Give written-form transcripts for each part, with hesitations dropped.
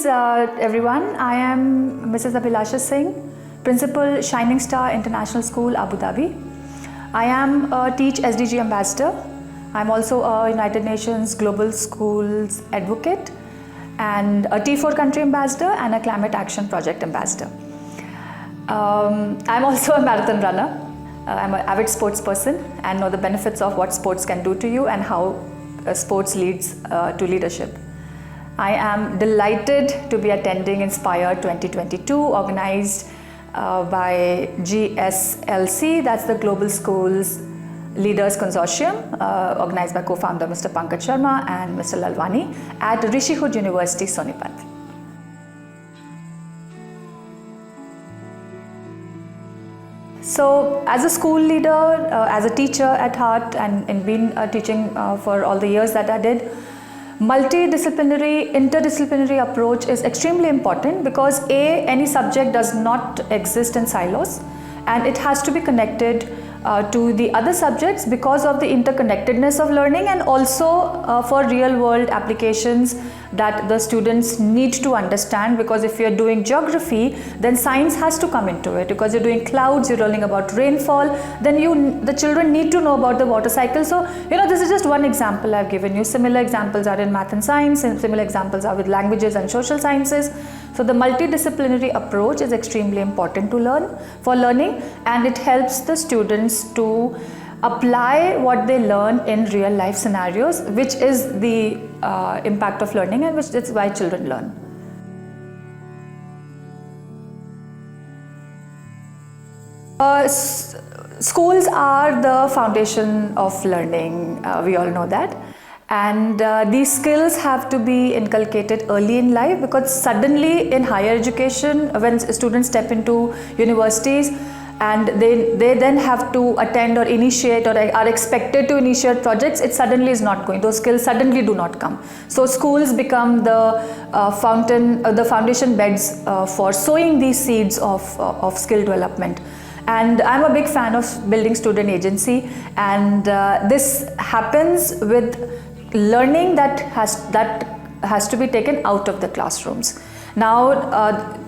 Greetings everyone. I am Mrs. Abhilasha Singh, Principal Shining Star International School, Abu Dhabi. I am a Teach SDG Ambassador. I am also a United Nations Global Schools Advocate and a T4 Country Ambassador and a Climate Action Project Ambassador. I am also a marathon runner. I am an avid sports person and know the benefits of what sports can do to you and how sports leads to leadership. I am delighted to be attending Inspire 2022 organized by GSLC, that's the Global Schools Leaders Consortium, organized by co-founder Mr. Pankaj Sharma and Mr. Lalwani at Rishihood University, Sonipat. So as a school leader, as a teacher at heart and in been teaching for all the years that I did, multidisciplinary, interdisciplinary approach is extremely important because any subject does not exist in silos and it has to be connected to the other subjects because of the interconnectedness of learning and also for real world applications that the students need to understand, because if you're doing geography then science has to come into it. Because you're doing clouds, you're learning about rainfall, then the children need to know about the water cycle. So this is just one example I've given you. Similar examples are in math and science, and similar examples are with languages and social sciences. So the multidisciplinary approach is extremely important to learning, and it helps the students to apply what they learn in real life scenarios, which is the impact of learning and which is why children learn. Schools are the foundation of learning, we all know that. And these skills have to be inculcated early in life, because suddenly in higher education, when students step into universities and they then have to attend or initiate or are expected to initiate projects, it suddenly is not going. Those skills suddenly do not come. So schools become the foundation beds for sowing these seeds of skill development. And I'm a big fan of building student agency, and this happens with learning that has to be taken out of the classrooms. Now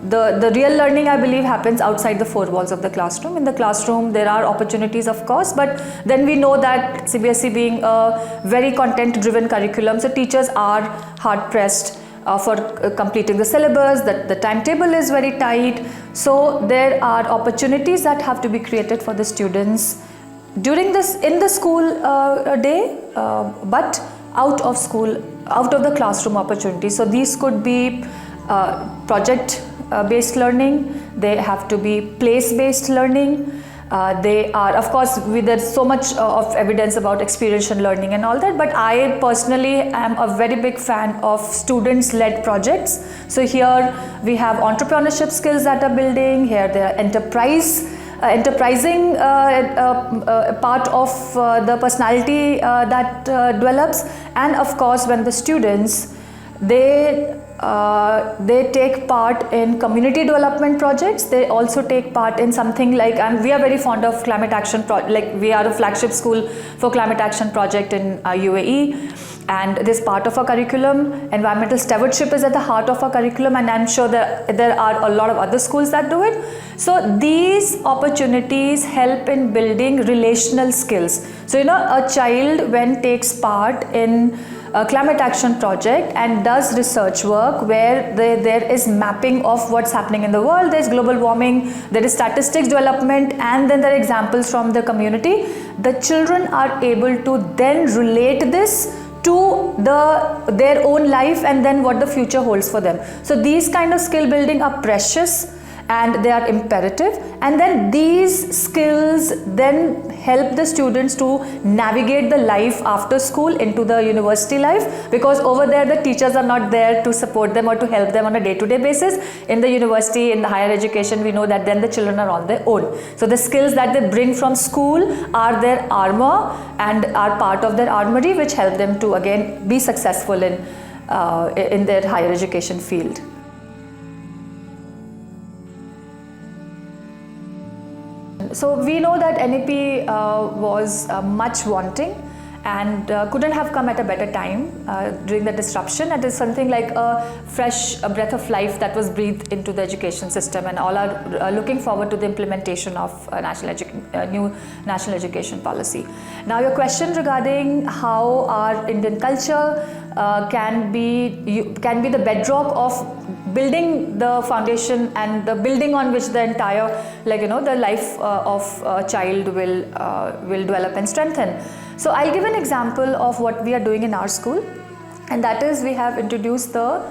the real learning, I believe, happens outside the four walls of the classroom. In the classroom there are opportunities, of course, but then we know that CBSE being a very content driven curriculum, so teachers are hard pressed for completing the syllabus, that the timetable is very tight. So there are opportunities that have to be created for the students during this in the school day, but out of the classroom opportunities. So these could be project based learning, they have to be place based learning, they are, of course, there's so much of evidence about experiential learning and all that, but I personally am a very big fan of students led projects. So here we have entrepreneurship skills that are building, here there are enterprising part of the personality that develops, and of course when the students they take part in community development projects, they also take part in something like, and we are very fond of climate action like we are a flagship school for climate action project in UAE, and this part of our curriculum. Environmental stewardship is at the heart of our curriculum, and I'm sure that there are a lot of other schools that do it. So these opportunities help in building relational skills. So a child when takes part in a climate action project and does research work where there is mapping of what's happening in the world, there's global warming, there is statistics development, and then there are examples from the community, the children are able to then relate this to their own life and then what the future holds for them. So these kind of skill building are precious and they are imperative, and then these skills then help the students to navigate the life after school into the university life, because over there the teachers are not there to support them or to help them on a day-to-day basis. In the university, in the higher education, we know that then the children are on their own. So the skills that they bring from school are their armor and are part of their armory, which help them to again be successful in their higher education field. So we know that NEP was much wanting, and couldn't have come at a better time during the disruption. It is something like a fresh breath of life that was breathed into the education system, and all are looking forward to the implementation of a new national education policy. Now, your question regarding how our Indian culture can be the bedrock of building the foundation and the building on which the entire, the life of a child will develop and strengthen. So I'll give an example of what we are doing in our school, and that is we have introduced the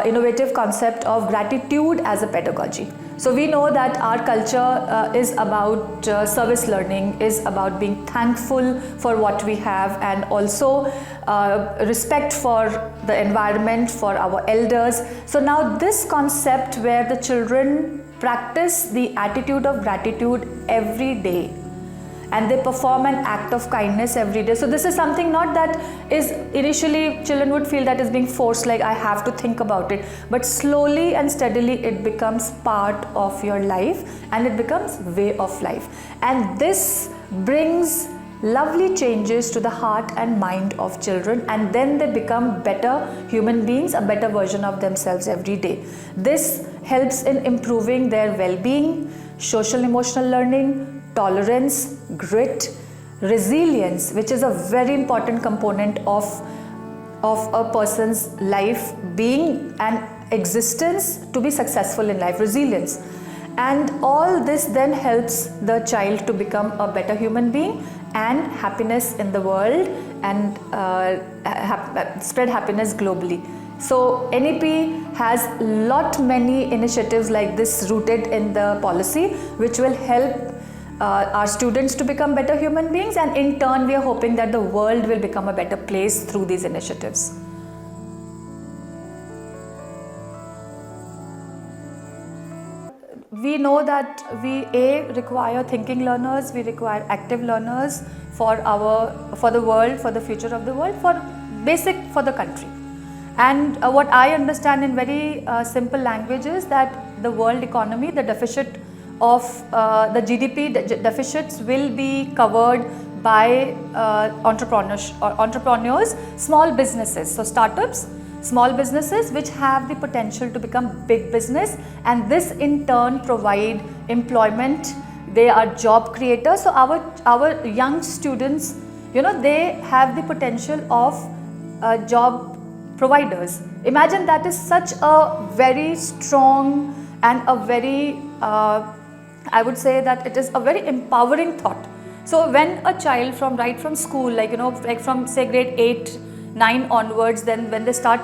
innovative concept of gratitude as a pedagogy. So we know that our culture is about service learning, is about being thankful for what we have, and also respect for the environment, for our elders. So now this concept where the children practice the attitude of gratitude every day, and they perform an act of kindness every day. So this is something not that is initially children would feel that is being forced, like I have to think about it, but slowly and steadily it becomes part of your life and it becomes way of life. And this brings lovely changes to the heart and mind of children, and then they become better human beings, a better version of themselves every day. This helps in improving their well-being, social emotional learning, tolerance, grit, resilience, which is a very important component of a person's life, being and existence to be successful in life, resilience. And all this then helps the child to become a better human being and happiness in the world, and spread happiness globally. So NEP has many initiatives like this rooted in the policy, which will help our students to become better human beings, and in turn we are hoping that the world will become a better place through these initiatives. We know that we require thinking learners, we require active learners for the world, for the future of the world, for the country. And what I understand in very simple language is that the world economy, the deficit of the GDP deficits will be covered by entrepreneurs, small businesses, so startups, small businesses which have the potential to become big business, and this in turn provide employment. They are job creators. So our young students, they have the potential of job providers. Imagine, that is such a very strong and a very I would say that it is a very empowering thought. So when a child right from school, like from say grade 8, 9 onwards, then when they start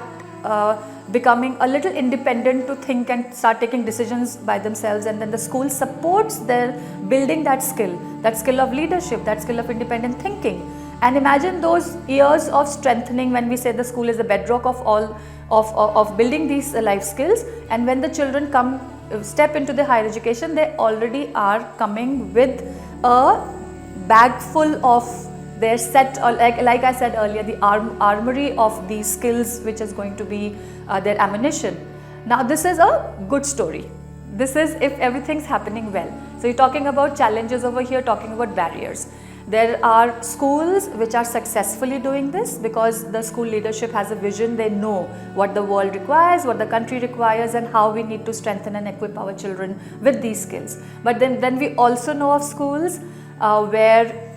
becoming a little independent to think and start taking decisions by themselves, and then the school supports their building that skill of leadership, that skill of independent thinking. And imagine those years of strengthening when we say the school is the bedrock of all of building these life skills. And when the children step into the higher education, they already are coming with a bag full of their set, or like I said earlier, the armory of these skills, which is going to be their ammunition. Now this is a good story. This is if everything's happening well. So you're talking about challenges over here, talking about barriers. There are schools which are successfully doing this because the school leadership has a vision. They know what the world requires, what the country requires, and how we need to strengthen and equip our children with these skills. But then we also know of schools where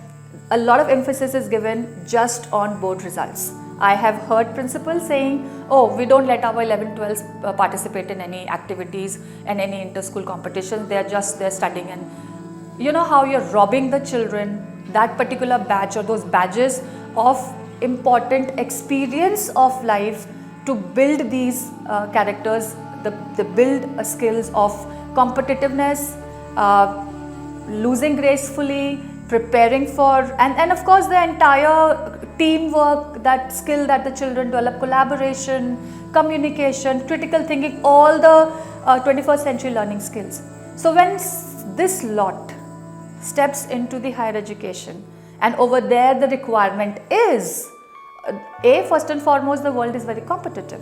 a lot of emphasis is given just on board results. I have heard principals saying, oh, we don't let our 11, 12s participate in any activities and any inter-school competitions. They're studying. And you know how you're robbing the children that particular badge or those badges of important experience of life to build these characters, the build skills of competitiveness, losing gracefully, preparing for, and of course the entire teamwork, that skill that the children develop, collaboration, communication, critical thinking, all the 21st century learning skills. So when this lot steps into the higher education, and over there the requirement is, first and foremost, the world is very competitive,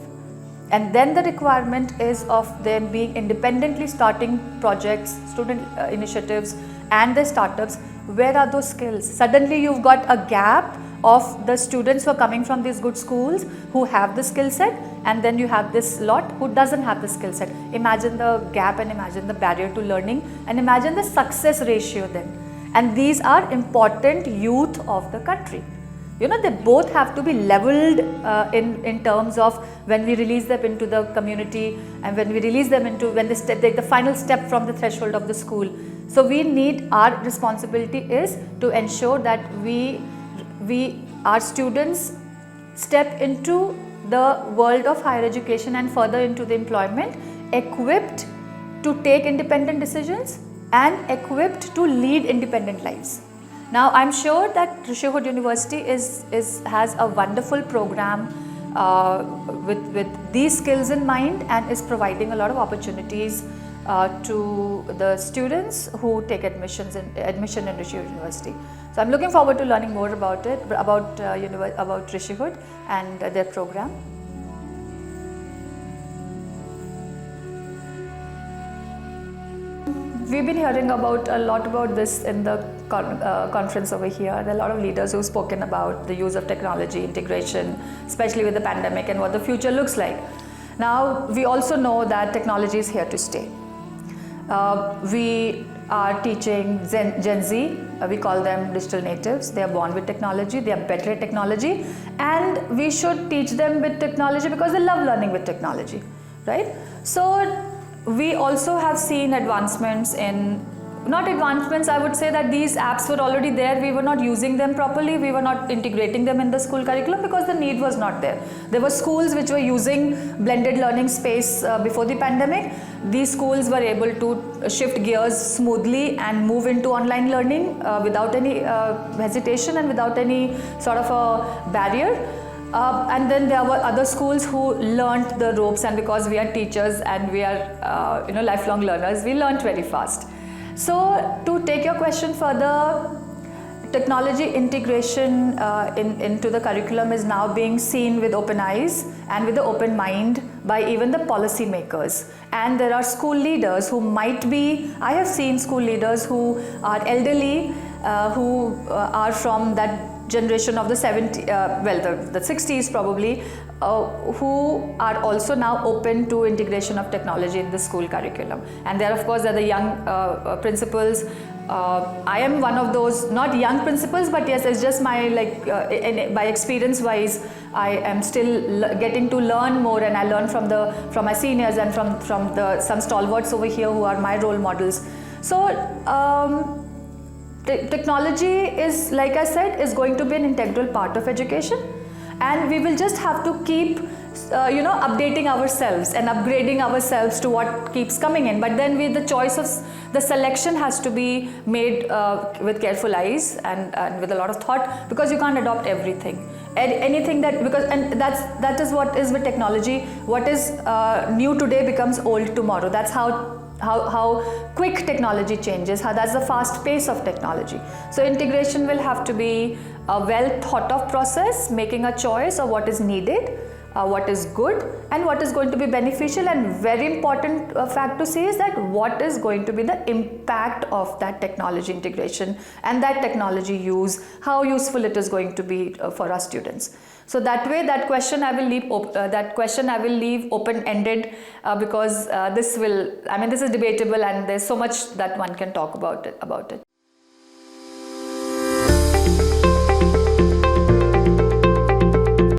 and then the requirement is of them being independently starting projects, student initiatives and the startups. Where are those skills? Suddenly you've got a gap of the students who are coming from these good schools who have the skill set, and then you have this lot who doesn't have the skill set. Imagine the gap and imagine the barrier to learning and imagine the success ratio then. And these are important youth of the country. You know, they both have to be leveled in terms of when we release them into the community and when we release them into, when they take the final step from the threshold of the school. So we need, our responsibility is to ensure that our students step into the world of higher education and further into the employment equipped to take independent decisions and equipped to lead independent lives. Now, I'm sure that Rishihood University has a wonderful program with these skills in mind and is providing a lot of opportunities to the students who take admission in Rishihood University. So, I'm looking forward to learning more about it, about Rishihood and their program. We've been hearing a lot about this in the conference over here. There are a lot of leaders who've spoken about the use of technology, integration, especially with the pandemic and what the future looks like. Now, we also know that technology is here to stay. We are teaching Gen Z, we call them digital natives. They are born with technology, they are better at technology, and we should teach them with technology because they love learning with technology, right? So, we also have seen advancements in, not advancements, I would say that these apps were already there, we were not using them properly, we were not integrating them in the school curriculum because the need was not there. There were schools which were using blended learning space before the pandemic. These schools were able to shift gears smoothly and move into online learning without any hesitation and without any sort of a barrier. And then there were other schools who learnt the ropes, and because we are teachers and we are lifelong learners, we learnt very fast. So to take your question further, technology integration into the curriculum is now being seen with open eyes and with an open mind by even the policy makers. And there are school leaders who might be, I have seen school leaders who are elderly, who are from that generation of the 60s probably, who are also now open to integration of technology in the school curriculum. And there, of course, are the young principals. I am one of those, not young principals, but yes, it's just my, by experience wise, I am still getting to learn more, and I learn from my seniors and from some stalwarts over here who are my role models. So, technology is, like I said, is going to be an integral part of education, and we will just have to keep updating ourselves and upgrading ourselves to what keeps coming in. But then with the choice of the selection has to be made with careful eyes and with a lot of thought, because you can't adopt everything. Anything that, that is what is with technology. What is new today becomes old tomorrow. That's how quick technology changes, that's the fast pace of technology. So integration will have to be a well thought of process, making a choice of what is needed, what is good and what is going to be beneficial, and very important fact to say is that what is going to be the impact of that technology integration and that technology use, how useful it is going to be for our students. So that way, that question I will leave open-ended because this is debatable and there's so much that one can talk about it.